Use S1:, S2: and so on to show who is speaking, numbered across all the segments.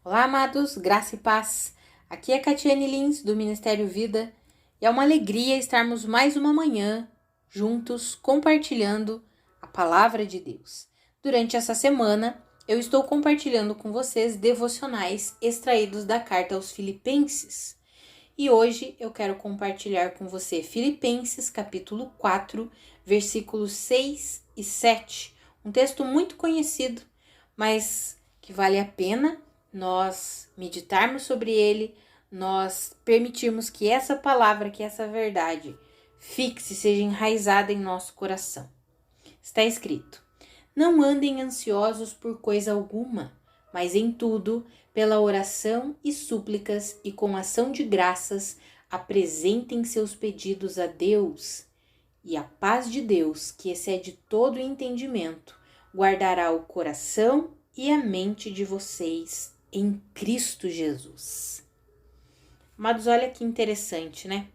S1: Olá, amados, graça e paz. Aqui é Catiane Lins, do Ministério Vida, e é uma alegria estarmos mais uma manhã juntos compartilhando a palavra de Deus. Durante essa semana, eu estou compartilhando com vocês devocionais extraídos da carta aos Filipenses. E hoje eu quero compartilhar com você Filipenses, capítulo 4, versículos 6 e 7. Um texto muito conhecido, mas que vale a pena nós meditarmos sobre ele, nós permitirmos que essa palavra, que essa verdade fixe, seja enraizada em nosso coração. Está escrito: não andem ansiosos por coisa alguma, mas em tudo, pela oração e súplicas e com ação de graças, apresentem seus pedidos a Deus. E a paz de Deus, que excede todo o entendimento, guardará o coração e a mente de vocês em Cristo Jesus. Amados, olha que interessante, né?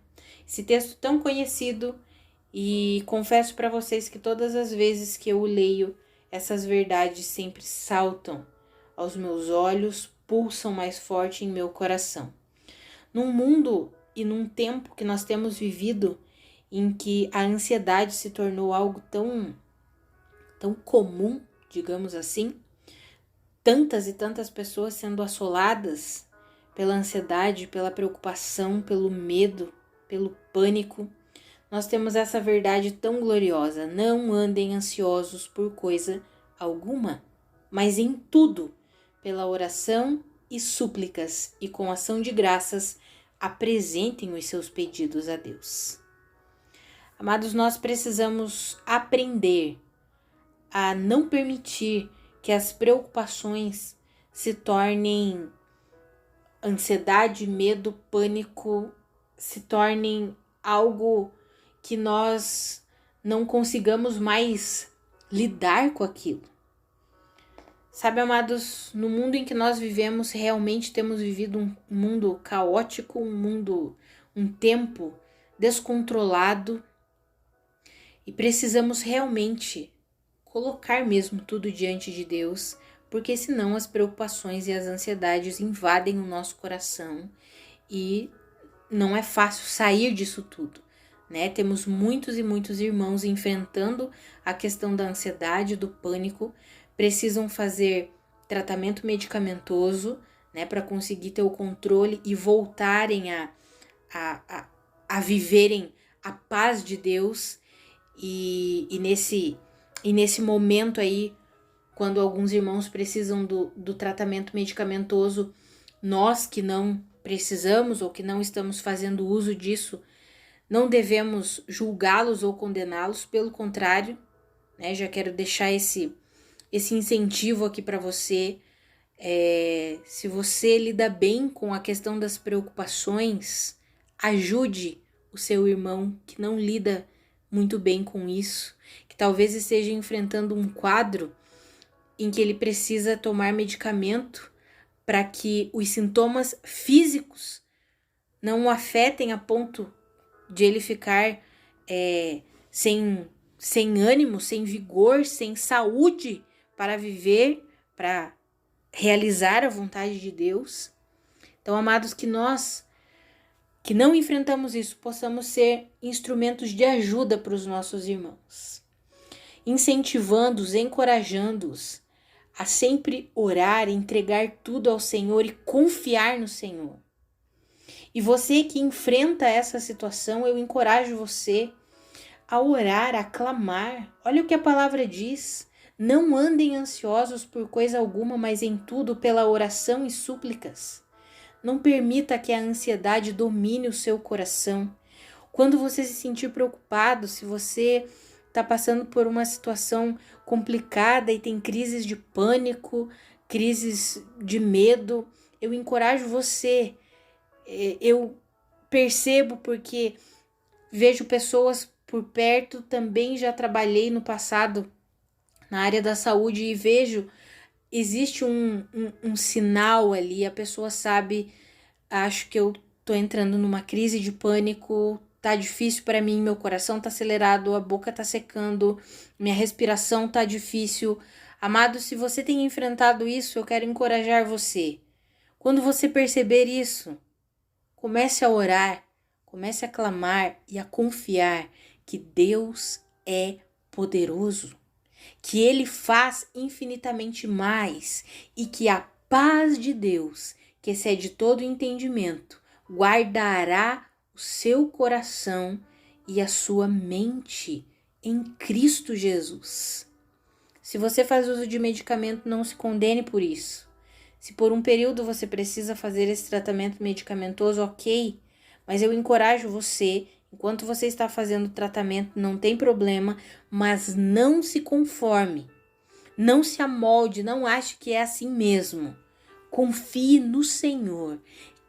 S1: Esse texto tão conhecido, e confesso para vocês que todas as vezes que eu o leio, essas verdades sempre saltam aos meus olhos, pulsam mais forte em meu coração. Num mundo e num tempo que nós temos vivido, em que a ansiedade se tornou algo tão comum, digamos assim, tantas e tantas pessoas sendo assoladas pela ansiedade, pela preocupação, pelo medo, pelo pânico, nós temos essa verdade tão gloriosa: não andem ansiosos por coisa alguma, mas em tudo, pela oração e súplicas e com ação de graças, apresentem os seus pedidos a Deus. Amados, nós precisamos aprender a não permitir que as preocupações se tornem ansiedade, medo, pânico, se tornem algo que nós não consigamos mais lidar com aquilo. Sabe, amados, no mundo em que nós vivemos, realmente temos vivido um mundo caótico, um tempo descontrolado, e precisamos realmente colocar mesmo tudo diante de Deus, porque senão as preocupações e as ansiedades invadem o nosso coração e não é fácil sair disso tudo, né? Temos muitos e muitos irmãos enfrentando a questão da ansiedade, do pânico, precisam fazer tratamento medicamentoso, né, para conseguir ter o controle e voltarem a viverem a paz de Deus. E nesse momento aí, quando alguns irmãos precisam do tratamento medicamentoso, nós que não precisamos ou que não estamos fazendo uso disso, não devemos julgá-los ou condená-los, pelo contrário, né? Já quero deixar esse incentivo aqui para você. Se você lida bem com a questão das preocupações, ajude o seu irmão que não lida muito bem com isso, que talvez esteja enfrentando um quadro em que ele precisa tomar medicamento para que os sintomas físicos não o afetem a ponto de ele ficar sem ânimo, sem vigor, sem saúde para viver, para realizar a vontade de Deus. Então, amados, que nós que não enfrentamos isso, possamos ser instrumentos de ajuda para os nossos irmãos, incentivando-os, encorajando-os a sempre orar, entregar tudo ao Senhor e confiar no Senhor. E você que enfrenta essa situação, eu encorajo você a orar, a clamar. Olha o que a palavra diz: não andem ansiosos por coisa alguma, mas em tudo pela oração e súplicas. Não permita que a ansiedade domine o seu coração. Quando você se sentir preocupado, se você está passando por uma situação complicada e tem crises de pânico, crises de medo, eu encorajo você. Eu percebo porque vejo pessoas por perto, também já trabalhei no passado na área da saúde e vejo, existe um sinal ali, a pessoa sabe, acho que eu tô entrando numa crise de pânico, tá difícil para mim, meu coração tá acelerado, a boca tá secando, minha respiração tá difícil. Amado, se você tem enfrentado isso, eu quero encorajar você. Quando você perceber isso, comece a orar, comece a clamar e a confiar que Deus é poderoso, que Ele faz infinitamente mais e que a paz de Deus, que excede todo entendimento, guardará o seu coração e a sua mente em Cristo Jesus. Se você faz uso de medicamento, não se condene por isso. Se por um período você precisa fazer esse tratamento medicamentoso, ok, mas eu encorajo você, enquanto você está fazendo o tratamento, não tem problema, mas não se conforme, não se amolde, não ache que é assim mesmo. Confie no Senhor,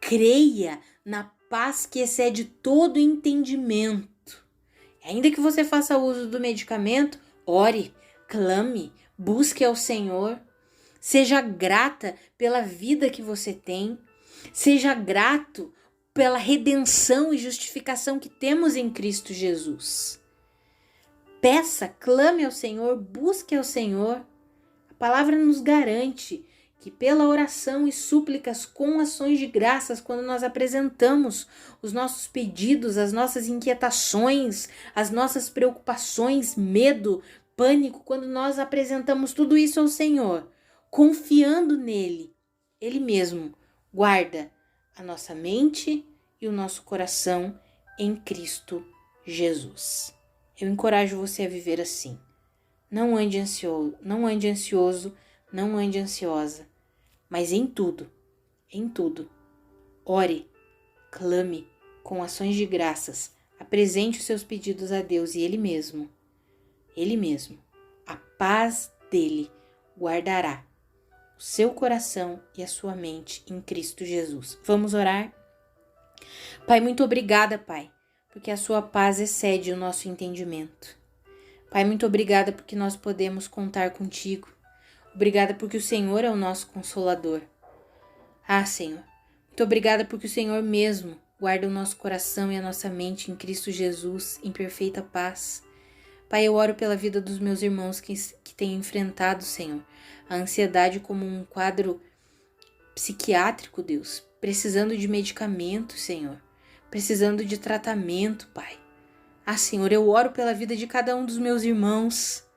S1: creia na paz que excede todo entendimento. Ainda que você faça uso do medicamento, ore, clame, busque ao Senhor. Seja grata pela vida que você tem. Seja grato pela redenção e justificação que temos em Cristo Jesus. Peça, clame ao Senhor, busque ao Senhor. A palavra nos garante que pela oração e súplicas com ações de graças, quando nós apresentamos os nossos pedidos, as nossas inquietações, as nossas preocupações, medo, pânico, quando nós apresentamos tudo isso ao Senhor, confiando nele, Ele mesmo guarda a nossa mente e o nosso coração em Cristo Jesus. Eu encorajo você a viver assim. Não ande ansioso, não ande ansiosa, mas em tudo, ore, clame com ações de graças, apresente os seus pedidos a Deus e Ele mesmo, a paz dele guardará o seu coração e a sua mente em Cristo Jesus. Vamos orar? Pai, muito obrigada, Pai, porque a sua paz excede o nosso entendimento. Pai, muito obrigada porque nós podemos contar contigo. Obrigada porque o Senhor é o nosso consolador. Ah, Senhor, muito obrigada porque o Senhor mesmo guarda o nosso coração e a nossa mente em Cristo Jesus, em perfeita paz. Pai, eu oro pela vida dos meus irmãos que têm enfrentado, Senhor, a ansiedade como um quadro psiquiátrico, Deus, precisando de medicamento, Senhor, precisando de tratamento, Pai. Ah, Senhor, eu oro pela vida de cada um dos meus irmãos.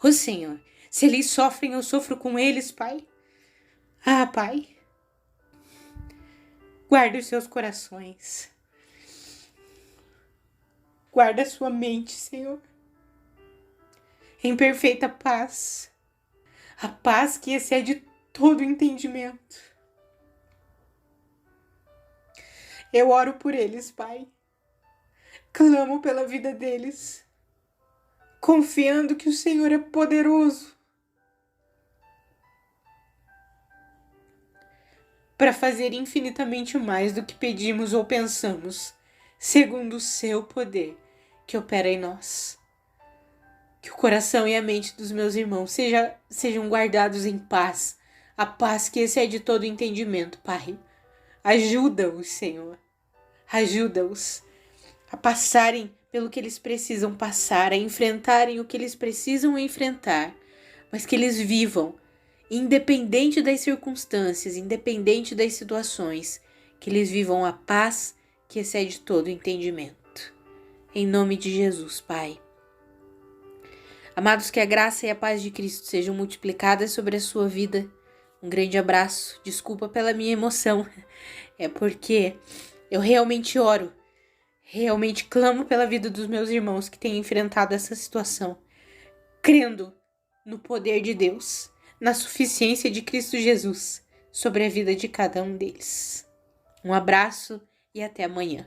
S1: Oh, Senhor, se eles sofrem, eu sofro com eles, Pai. Ah, Pai, guarda os seus corações. Guarda a sua mente, Senhor, em perfeita paz. A paz que excede todo entendimento. Eu oro por eles, Pai. Clamo pela vida deles, confiando que o Senhor é poderoso para fazer infinitamente mais do que pedimos ou pensamos, segundo o seu poder que opera em nós. Que o coração e a mente dos meus irmãos sejam guardados em paz, a paz que excede todo entendimento, Pai. Ajuda-os, Senhor. Ajuda-os a passarem pelo que eles precisam passar, a enfrentarem o que eles precisam enfrentar, mas que eles vivam, independente das circunstâncias, independente das situações, que eles vivam a paz que excede todo entendimento. Em nome de Jesus, Pai. Amados, que a graça e a paz de Cristo sejam multiplicadas sobre a sua vida. Um grande abraço. Desculpa pela minha emoção. É porque eu realmente oro, realmente clamo pela vida dos meus irmãos que têm enfrentado essa situação, crendo no poder de Deus, na suficiência de Cristo Jesus sobre a vida de cada um deles. Um abraço e até amanhã.